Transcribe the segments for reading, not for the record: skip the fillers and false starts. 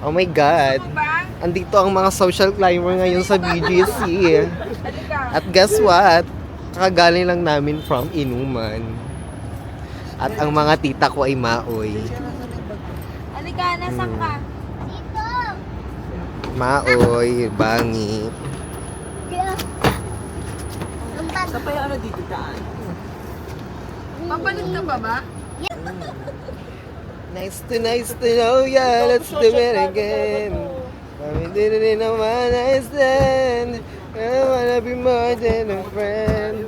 Oh my God. Andito ang mga social climber ngayon sa BGC. At guess what? Kakagaling lang namin from inuman. At ang mga tita ko ay maoy. Halika, nasan ka? Maoy, bangi. Sa pa yung ano dito daan? Papalit ka ba ba? Nice to know ya. Let's do it again. We did it in a one night stand. I wanna be more than a friend.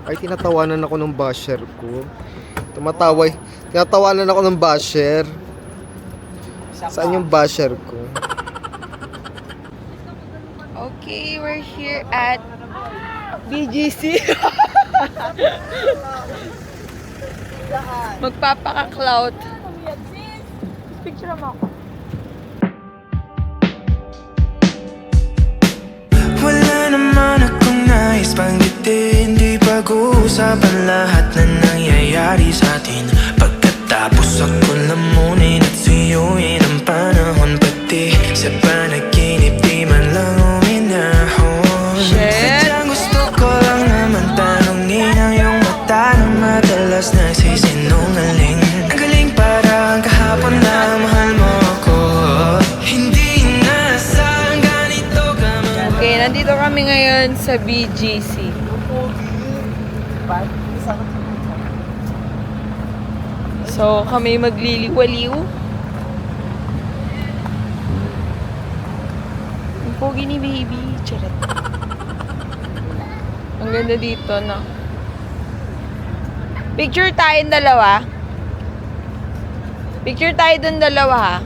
Ay, tinatawanan ako ng basher ko. Tinatawanan ako ng basher. Saan yung basher ko? Okay, we're here at BGC. Magpapaka-clout. Picture mo ako. Wala naman akong nais banggitin, di pag-uusapan lahat na nangyayari sa atin. Pagkatapos ako lamunin at suyuin ang panahon, pati sa panaginip di man lang uminahon. Sadyang gusto ko lang naman tanongin ang iyong mata na madalas nagsisinungaling. Ang galing parang kahapon na mahal mo ako. Hindi nasaan ganito ka man. Okay, nandito kami ngayon sa BGC. So, kami magliliwaliw. Ang pogi ni baby. Charot. Ang ganda dito, no? Picture tayong dalawa. Picture tayo dun dalawa, ha?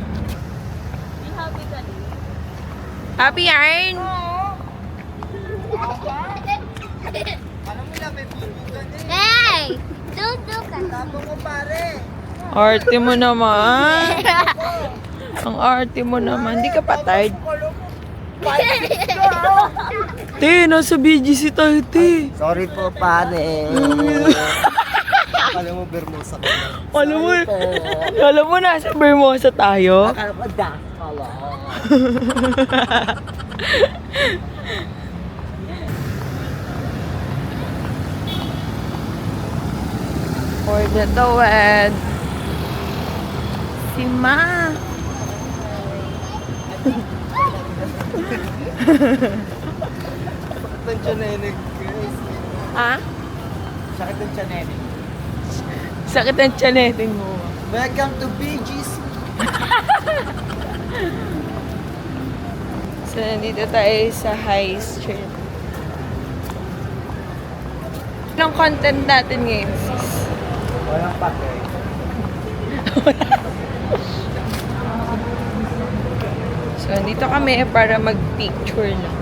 Happy yarn? Hey! Dudu ka. Arte mo naman. Ang arte mo naman. Hindi ka pa tired. Te, nasa BGC tayo, te. Sorry po, pare. Alam mo, Bermosa ko na. Alam mo, nasa Bermosa tayo. Akala ko das. Kala. For the tawad. Si Ma. Sakit ng tiyanenig, guys. Ha? Sakit ng tiyanene. Sakit ang tiyaneting mo. Welcome to BGC. So, nandito tayo sa High Street. Anong content natin ngayon, sis? Walang pake. So, nandito kami para mag-picture lang.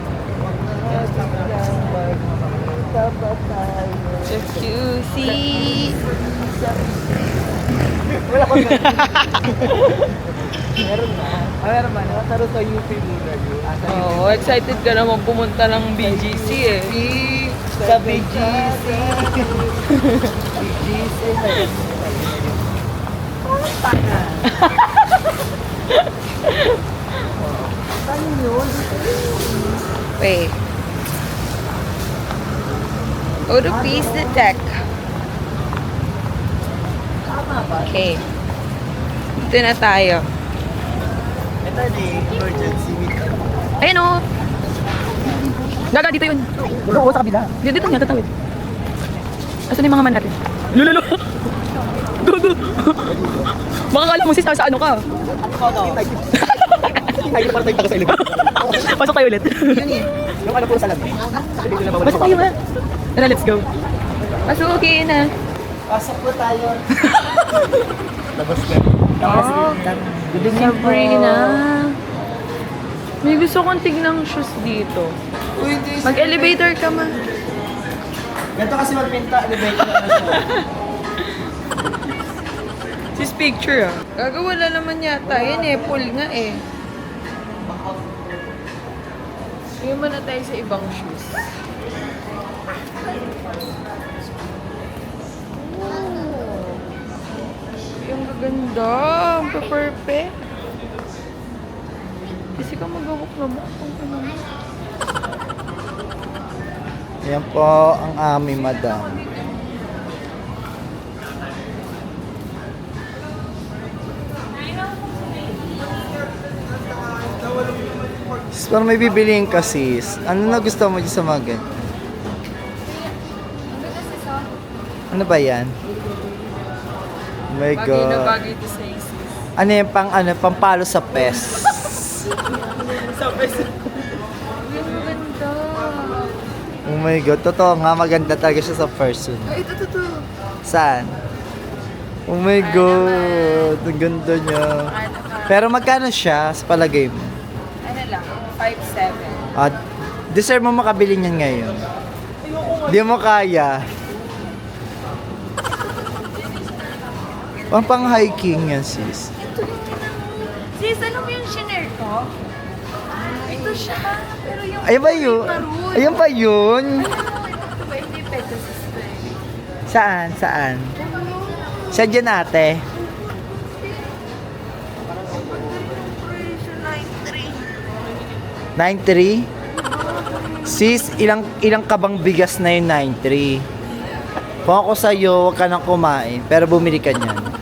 So, see. Wala ko na. Meron na. Meron ba? Nakataro sa UP Lunar. Oh, excited ka naman pumunta ng BGC eh. Sa BGC. BGC. Paano yun? Wait. Go to Peace the Tech. Okay. Dito na tayo. Ito na emergency meeting. Ayun o. Gaga, dito yun. Oo, sa kabila. Dito nga, tatawid. Asan yung mga man natin? Lululu. Gugu. Makakala mo sis, nasa ano ka? Ay, para tayo sa ilog. Pasok tayo ulit. Yung ano po sa labi. Pasok tayo ha. Tara, let's go. Pasukin na. Pasok po tayo. Labas ka. Oh, Sabrina. May gusto kong tignang shoes dito. Uy, hindi. Mag-elevator ka ma. Ganito kasi magpinta. Elevator na siya. Sis picture ah. Gagawa na naman yata. Yan eh, full nga eh. Ngayon muna tayo sa ibang shoes. Ganda. Ang perfect. Kasi ka magawak na mo. Yan po ang aming madam. Sis, parang may bibiliin ka sis. Ano na gusto mo dyan sa mga ganyan? Ano ba yan? Oh my Bagay na God. bagay to sa isis. Ano yung pampalo sa pes? Ang ganda. Oh my God, totoo nga, maganda talaga siya sa person. Ay, ito. Saan? Oh my God, ang ganda niya. Pero magkano siya sa palagay mo? Ano lang, 5'7". Ah, deserve mo makabili niyan ngayon. Di mo kaya. Pang hiking yan sis. Sis, ano mo yung shinare ko? Ito siya. Pero yung Ayan ba yun? maroon. Ayan ba yun? Ito ba? Hindi pwede sis. Saan? Saan? Siya dyan ate. 9.3? Sis, ilang kabang bigas na yung 9.3? Kung ako sa'yo, huwag ka nang kumain. Pero bumili ka niyan.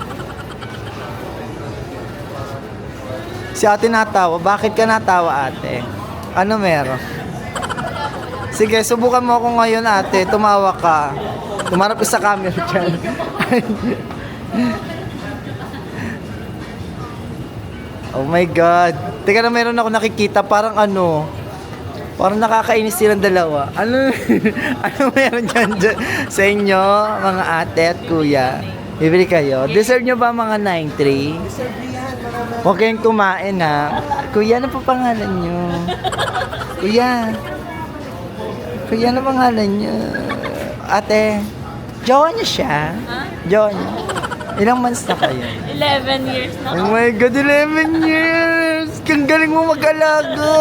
Si ate natawa. Bakit ka natawa ate? Ano meron? Sige, subukan mo ako ngayon ate. Tumawa ka. Tumarap ka sa camera dyan. Oh my God. Teka na, meron ako nakikita. Parang ano. Parang nakakainis silang dalawa. Ano? Ano meron dyan sa inyo, mga ate at kuya? Bibili kayo? Deserve nyo ba mga 9.3? Huwag kayong kumain ha. Kuya, ano pa pangalan nyo? Kuya. Kuya, ano pangalan nyo? Ate, jowa niyo siya? Jowa niyo? Ilang months na kayo? 11 years na. Oh my God, 11 years! Ang galing mo mag-alaga!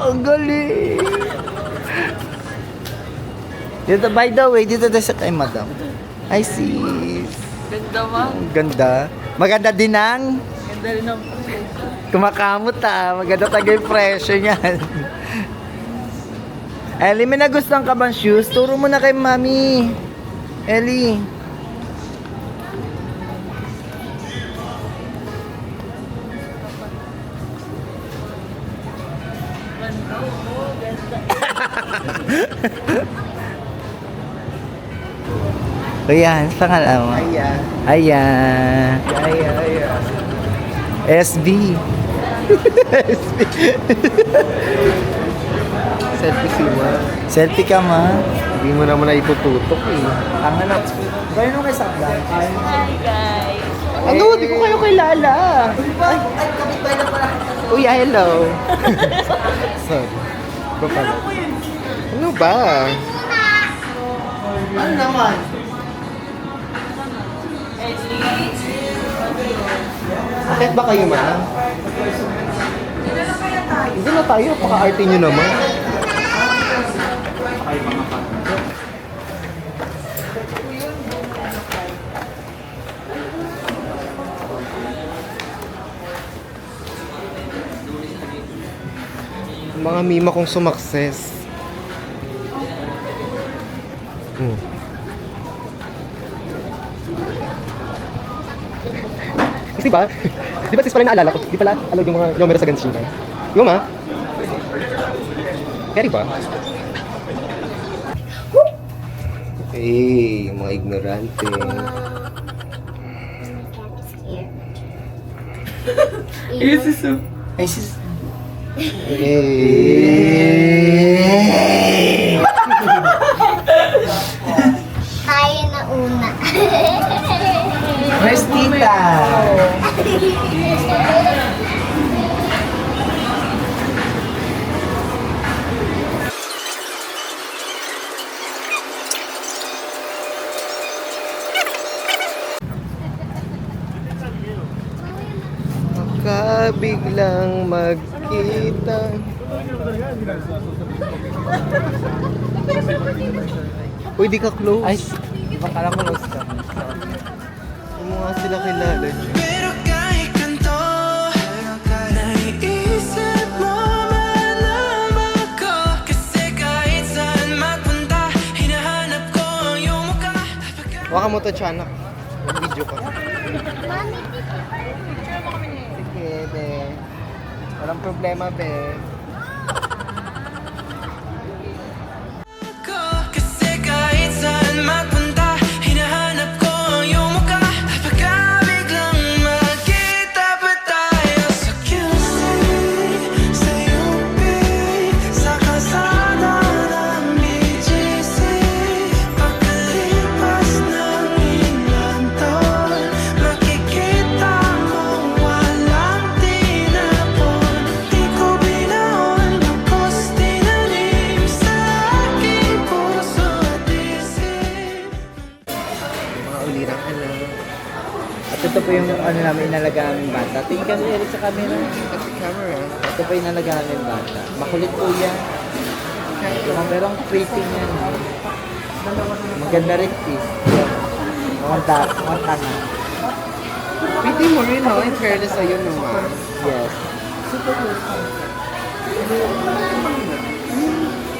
Ang galing! Dito, by the way, dito tayo sa kay madam. Hi, sis. Ganda ma. Ang ganda. Maganda din ang Ganda rin ang kumakamot Maganda talaga yung presyo niyan. Ellie, may nagustuhan ka bang shoes? Turo mo na kay mami. Ellie. Ayan, pangalan mo? Ayan. Ayan. Ayan. SB. Selfie si Ma. Selfie ka ma. Hindi mo naman na itututok eh. Ang anak. Gawin mo kay Sabla. Hi guys. Ano? Di ko kayo kilala. Ay, kapitbahay na pala. Uy, hello. Sorry. Ba pala? Ano ba? Ano naman? Bakit ba kayo, Ma? Hindi na tayo. Paka-arte nyo naman. Mga mima kong sumakses. Kasi ba? Di ba sis pala naalala ko? Di pala allowed yung mga numero sa gansinan. Di ba ma? Carry ba? Eh, mga ignorante. Isusu. Ay, sis. Eh. Tayo na una. Where's tita? Biglang magkita. Uy, di ka close. Ay, di ba kala ko lost ka? Oh mo nga sila kilala. Pero kahit ganito, naiisip mo man ako. Kasi kahit saan magpunta, hinahanap ko ang iyong mukha. Waka mo to, Tiyanak. Video ka. Mami, Sige, be. Walang problema, be. Kasi kahit saan magpunta, hinahanap ko ang iyong mukha. Pagka biglang magkita pa tayo sa QC, sa UP, sa kalsada ng BGC. Pagkalipas ng ilang taon, makikita mo walang tinapon. Di ko binaon, bagkus tinanim sa aking puso at isip. Mga ulirang anak. At ito po yung ano namin, inalagaan naming bata. Tingin ka ulit sa camera. At the camera. Ito po yung inalagaan naming bata. Makulit po yan. Pero ang pretty niya. Maganda rin sis. Mga tanga. Pwede mo rin, no? In fairness sa'yo naman. Yes.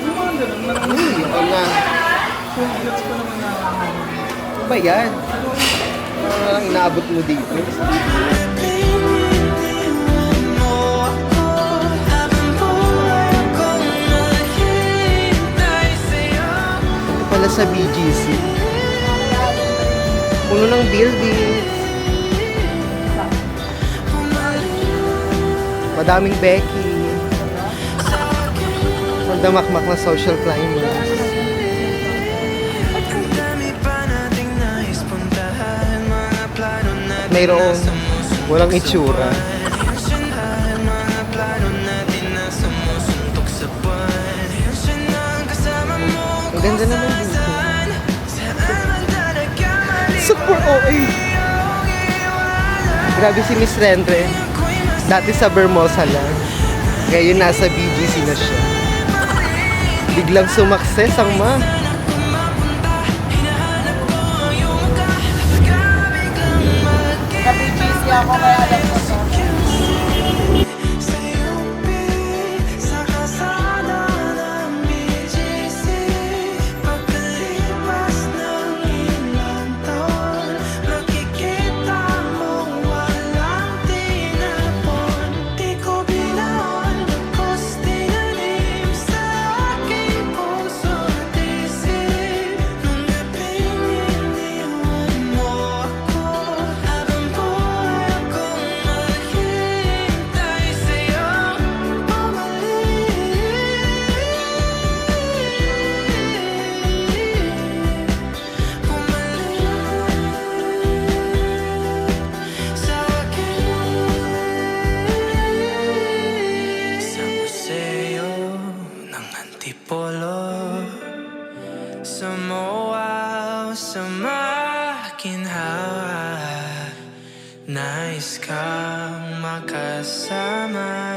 Ito na. Ano ba yan? Parang inaabot mo dito. Pinipiniwan mo ako habang buhay kong maghintay sa'yo. Ito pala sa BGC. Puno ng buildings. Madaming Becky. Magdamakmak na social climbers. Ang dami pa nating nais puntahan, mga plano natin Mayroong na sumusuntok walang sa itsura. buwan. Yansyahan, mga plano natin na sumusuntok sa buwan. Yansyan ang kasama mo Ang ganda naman dito. saan, saan man talaga mali. Super OA. Grabe si Miss Rendre. Dati sa Bermosa lang. Ngayon nasa BGC na siya. Biglang sumakses ang ma. Nag-busy ako kaya alam ko to. Sa UP, sa kalsada ng BGC. Pagkalipas ng ilang taon, makikita mo walang tinapon. Di ko binaon, bagkus tinanim sa aking puso at isip. Nung gabing iniwan mo ako, habang buhay akong maghintay sa'yo. Bumalik sa akin, sa museo ng Antipolo, sa MOA o sa makinhawa. Nais kang makasama.